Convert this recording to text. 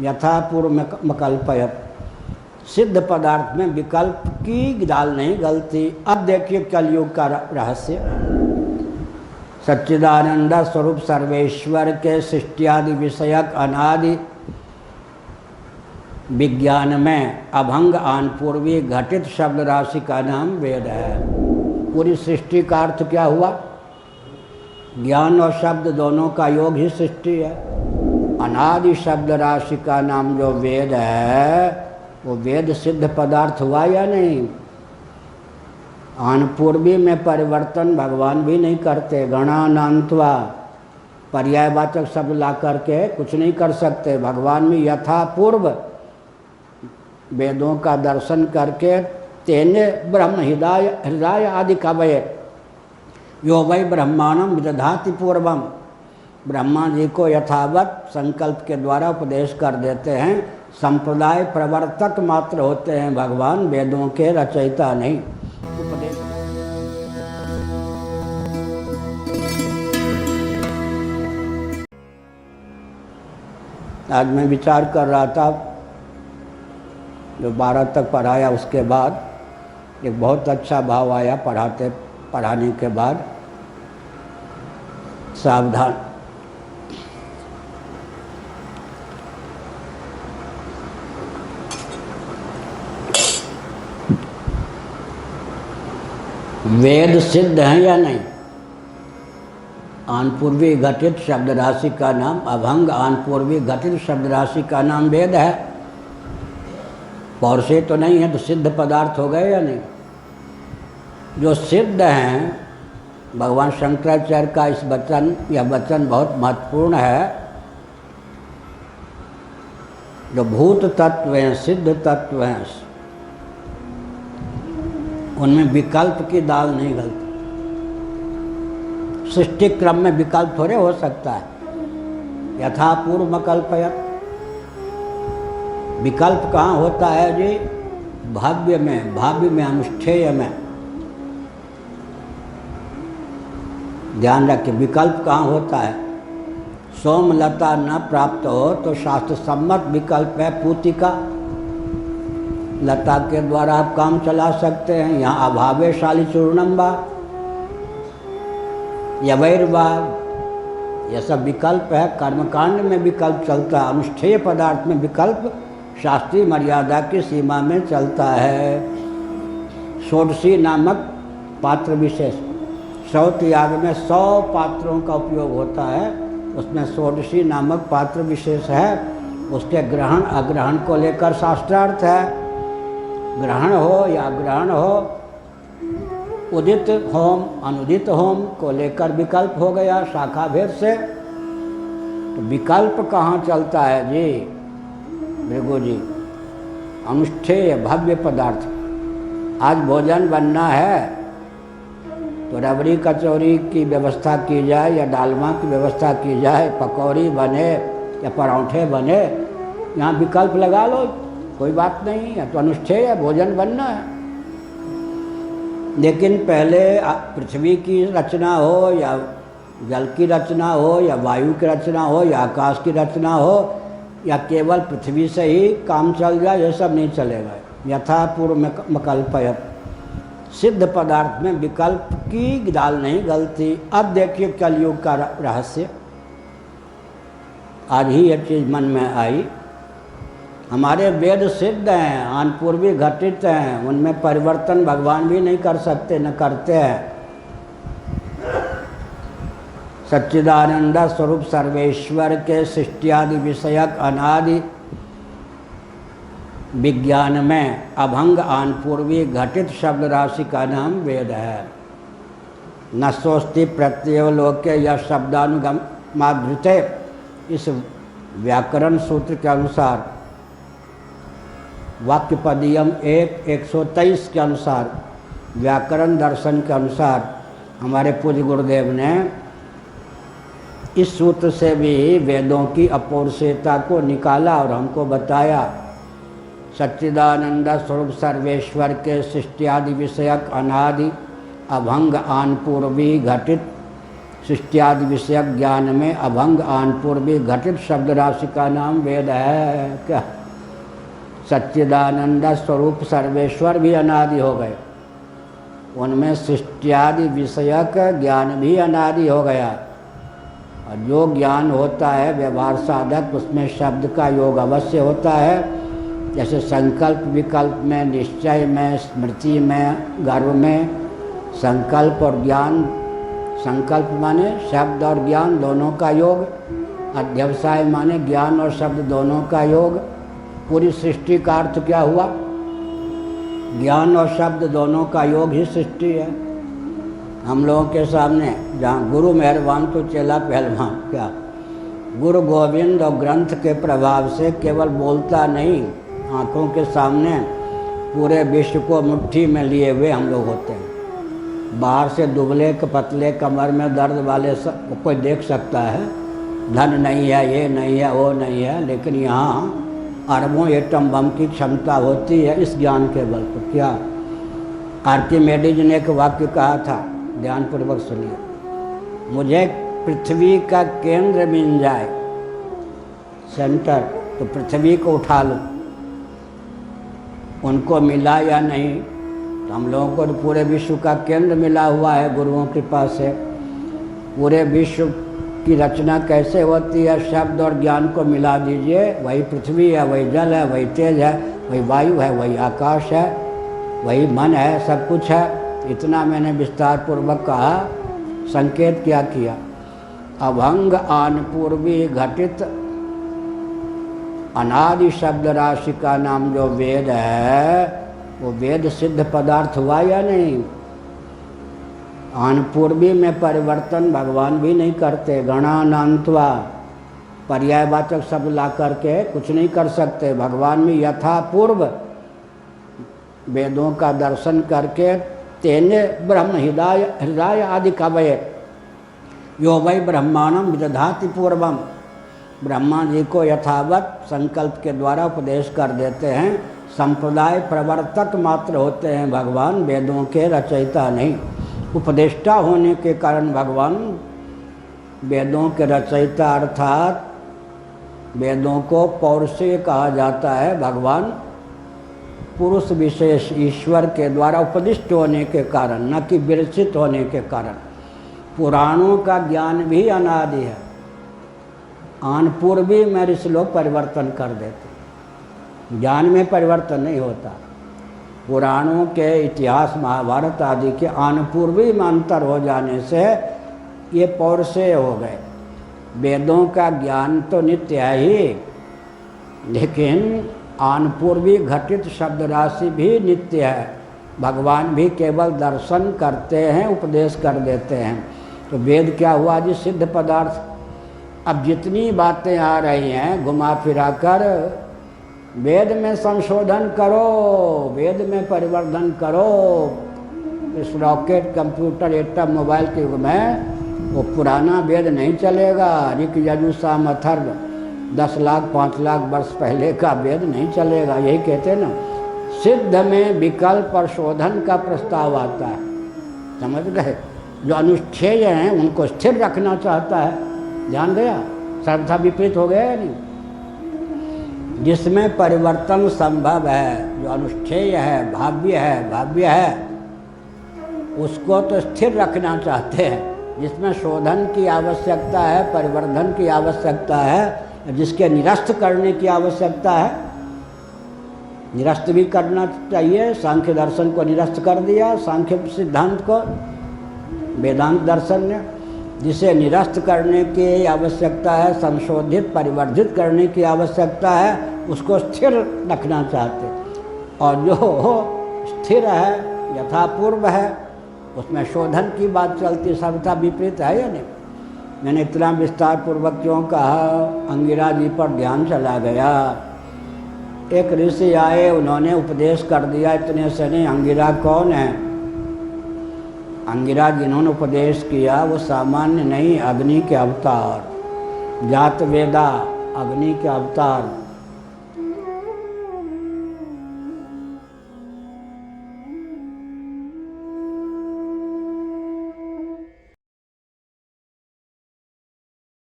यथा पूर्व कल्पयत। सिद्ध पदार्थ में विकल्प की दाल नहीं गलती। अब देखिए कलयुग का रहस्य। सच्चिदानंद स्वरूप सर्वेश्वर के सृष्टियादि विषयक अनादि विज्ञान में अभंग आनपूर्वी घटित शब्द राशि का नाम वेद है। पूरी सृष्टि का अर्थ क्या हुआ? ज्ञान और शब्द दोनों का योग ही सृष्टि है। अनादि शब्द राशि का नाम जो वेद है वो वेद सिद्ध पदार्थ हुआ या नहीं? आनपूर्वी में परिवर्तन भगवान भी नहीं करते। गणानांतवा पर्यायवाचक शब्द ला करके कुछ नहीं कर सकते। भगवान में यथा पूर्व वेदों का दर्शन करके तेने ब्रह्म हृदय आदि कवये यो वै ब्रह्मांडम विदधाति पूर्वम। ब्रह्मा जी को यथावत संकल्प के द्वारा उपदेश कर देते हैं। संप्रदाय प्रवर्तक मात्र होते हैं भगवान, वेदों के रचयिता नहीं। उपदेश आज मैं विचार कर रहा था, जो 12 तक पढ़ाया उसके बाद एक बहुत अच्छा भाव आया पढ़ाने के बाद। सावधान, वेद सिद्ध हैं या नहीं? आनपूर्वी घटित शब्द राशि का नाम अभंग आनपूर्वी घटित शब्द राशि का नाम वेद है। पौर से तो नहीं है तो सिद्ध पदार्थ हो गए या नहीं? जो सिद्ध हैं, भगवान शंकराचार्य का इस वचन, यह वचन बहुत महत्वपूर्ण है। जो भूत तत्व हैं, सिद्ध तत्व हैं, उनमें विकल्प की दाल नहीं गलती। सृष्टि क्रम में विकल्प थोड़े हो सकता है। यथा पूर्व कल्पयत। विकल्प कहाँ होता है जी? भाव्य में, भाव्य में, अनुष्ठेय में। ध्यान रखिए, विकल्प कहाँ होता है? सोमलता न प्राप्त हो तो शास्त्र सम्मत विकल्प है पूतिका। लता के द्वारा आप काम चला सकते हैं। यहाँ अभावेशाली चूर्णम्बा यवैर्वा, यह सब विकल्प है। कर्मकांड में विकल्प चलता है। अनुष्ठेय पदार्थ में विकल्प शास्त्रीय मर्यादा की सीमा में चलता है। षोडशी नामक पात्र विशेष, श्रौत याग में 100 पात्रों का उपयोग होता है, उसमें षोडशी नामक पात्र विशेष है। उसके ग्रहण अग्रहण को लेकर शास्त्रार्थ है। ग्रहण हो या ग्रहण हो, उदित होम अनुदित होम को लेकर विकल्प हो गया शाखा भेद से। तो विकल्प कहाँ चलता है जी भृगु जी? अनुष्ठेय भव्य पदार्थ। आज भोजन बनना है तो रबड़ी कचौरी की व्यवस्था की जाए या डालमा की व्यवस्था की जाए, पकौड़ी बने या पराठे बने, यहाँ विकल्प लगा लो, कोई बात नहीं है। तो अनुष्ठेय है, भोजन बनना है। लेकिन पहले पृथ्वी की रचना हो या जल की रचना हो या वायु की रचना हो या आकाश की रचना हो या केवल पृथ्वी से ही काम चल जाए, ये सब नहीं चलेगा। यथा पूर्व कल्पयत। सिद्ध पदार्थ में विकल्प की दाल नहीं गलती। अब देखिए कलयुग का रहस्य। आज ही ये चीज़ मन में आई। हमारे वेद सिद्ध हैं, आनपूर्वी घटित हैं, उनमें परिवर्तन भगवान भी नहीं कर सकते, न करते हैं। सच्चिदानंद स्वरूप सर्वेश्वर के सृष्टियादि विषयक अनादि विज्ञान में अभंग आनपूर्वी घटित शब्द राशि का नाम वेद है। न सोस्ति प्रत्यय लोके या शब्दानुगमाधृते। इस व्याकरण सूत्र के अनुसार वाक्यपदीयम 1:123 के अनुसार, व्याकरण दर्शन के अनुसार हमारे पूज्य गुरुदेव ने इस सूत्र से भी वेदों की अपौरुषेयता को निकाला और हमको बताया। सच्चिदानंद स्वरूप सर्वेश्वर के सृष्टियादि विषयक अनादि अभंग आनपूर्वी घटित सृष्टियादि विषयक ज्ञान में अभंग आनपूर्वी घटित शब्द राशि का नाम वेद है। क्या सच्चिदानंद स्वरूप सर्वेश्वर भी अनादि हो गए, उनमें सृष्टियादि विषयक ज्ञान भी अनादि हो गया। और जो ज्ञान होता है व्यवहार साधक, उसमें शब्द का योग अवश्य होता है। जैसे संकल्प विकल्प में, निश्चय में, स्मृति में, गर्व में संकल्प और ज्ञान, संकल्प माने शब्द और ज्ञान दोनों का योग, अध्यवसाय माने ज्ञान और शब्द दोनों का योग। पूरी सृष्टि का अर्थ क्या हुआ? ज्ञान और शब्द दोनों का योग ही सृष्टि है। हम लोगों के सामने जहाँ गुरु मेहरबान तो चेला पहलवान, क्या गुरु गोविंद और ग्रंथ के प्रभाव से केवल बोलता नहीं, आँखों के सामने पूरे विश्व को मुट्ठी में लिए हुए हम लोग होते हैं। बाहर से दुबले पतले कमर में दर्द वाले सब कोई देख सकता है, धन नहीं है, ये नहीं है, वो नहीं है, लेकिन यहाँ अरबों एटम बम की क्षमता होती है इस ज्ञान के बल पर। क्या आर्किमेडीज ने एक वाक्य कहा था, ध्यानपूर्वक सुनिए, मुझे पृथ्वी का केंद्र मिल जाए, सेंटर, तो पृथ्वी को उठा लूँ। उनको मिला या नहीं, तो हम लोगों को तो पूरे विश्व का केंद्र मिला हुआ है गुरुओं की कृपा से। पूरे विश्व की रचना कैसे होती है? शब्द और ज्ञान को मिला दीजिए, वही पृथ्वी है, वही जल है, वही तेज है, वही वायु है, वही आकाश है, वही मन है, सब कुछ है। इतना मैंने विस्तार पूर्वक कहा। संकेत क्या किया? अभंग आनपूर्वी घटित अनादि शब्द राशि का नाम जो वेद है, वो वेद सिद्ध पदार्थ हुआ या नहीं? आनपूर्वी में परिवर्तन भगवान भी नहीं करते। गणानांतवा पर्यायवाचक शब्द ला करके कुछ नहीं कर सकते। भगवान भी यथा पूर्व वेदों का दर्शन करके तेने ब्रह्म हृदय आदि कवये यो वै ब्रह्मांडम विदधाति पूर्वम, ब्रह्मा जी को यथावत संकल्प के द्वारा उपदेश कर देते हैं। संप्रदाय प्रवर्तक मात्र होते हैं भगवान, वेदों के रचयिता नहीं। उपदेष्टा होने के कारण भगवान वेदों के रचयिता, अर्थात वेदों को पौरुषेय कहा जाता है। भगवान पुरुष विशेष ईश्वर के द्वारा उपदिष्ट होने के कारण, न कि विरचित होने के कारण। पुराणों का ज्ञान भी अनादि है, आनपूर्वी में ऋषि लोग परिवर्तन कर देते, ज्ञान में परिवर्तन नहीं होता। पुराणों के इतिहास महाभारत आदि के आनपूर्वी में अंतर हो जाने से ये पौरुषेय हो गए। वेदों का ज्ञान तो नित्य है ही, लेकिन आनपूर्वी घटित शब्द राशि भी नित्य है। भगवान भी केवल दर्शन करते हैं, उपदेश कर देते हैं। तो वेद क्या हुआ जी? सिद्ध पदार्थ। अब जितनी बातें आ रही हैं घुमा फिरा कर, वेद में संशोधन करो, वेद में परिवर्तन करो। इस रॉकेट, कंप्यूटर, एटम, मोबाइल के युग में वो पुराना वेद नहीं चलेगा। ऋक यजु साम अथर्व 10 लाख 5 लाख वर्ष पहले का वेद नहीं चलेगा। यही कहते ना, सिद्ध में विकल्प और शोधन का प्रस्ताव आता है, समझ गए? जो अनुच्छेय हैं उनको स्थिर रखना चाहता है, ध्यान गया? सर्वथा विपरीत हो गया या नहीं? जिसमें परिवर्तन संभव है, जो अनुष्ठेय है, भाव्य है, उसको तो स्थिर रखना चाहते हैं। जिसमें शोधन की आवश्यकता है, परिवर्धन की आवश्यकता है, जिसके निरस्त करने की आवश्यकता है, निरस्त भी करना चाहिए। सांख्य दर्शन को निरस्त कर दिया, सांख्य सिद्धांत को वेदांत दर्शन ने। जिसे निरस्त करने की आवश्यकता है, संशोधित परिवर्धित करने की आवश्यकता है, उसको स्थिर रखना चाहते। और जो स्थिर है, यथापूर्व है, उसमें शोधन की बात चलती, सर्वथा विपरीत है या नहीं? मैंने इतना विस्तार पूर्वक क्यों कहा? अंगिरा जी पर ध्यान चला गया। एक ऋषि आए, उन्होंने उपदेश कर दिया, इतने से नहीं। अंगिरा कौन है? अंगिरा जिन्होंने उपदेश किया वो सामान्य नहीं, अग्नि के अवतार, जात वेदा, अग्नि के अवतार।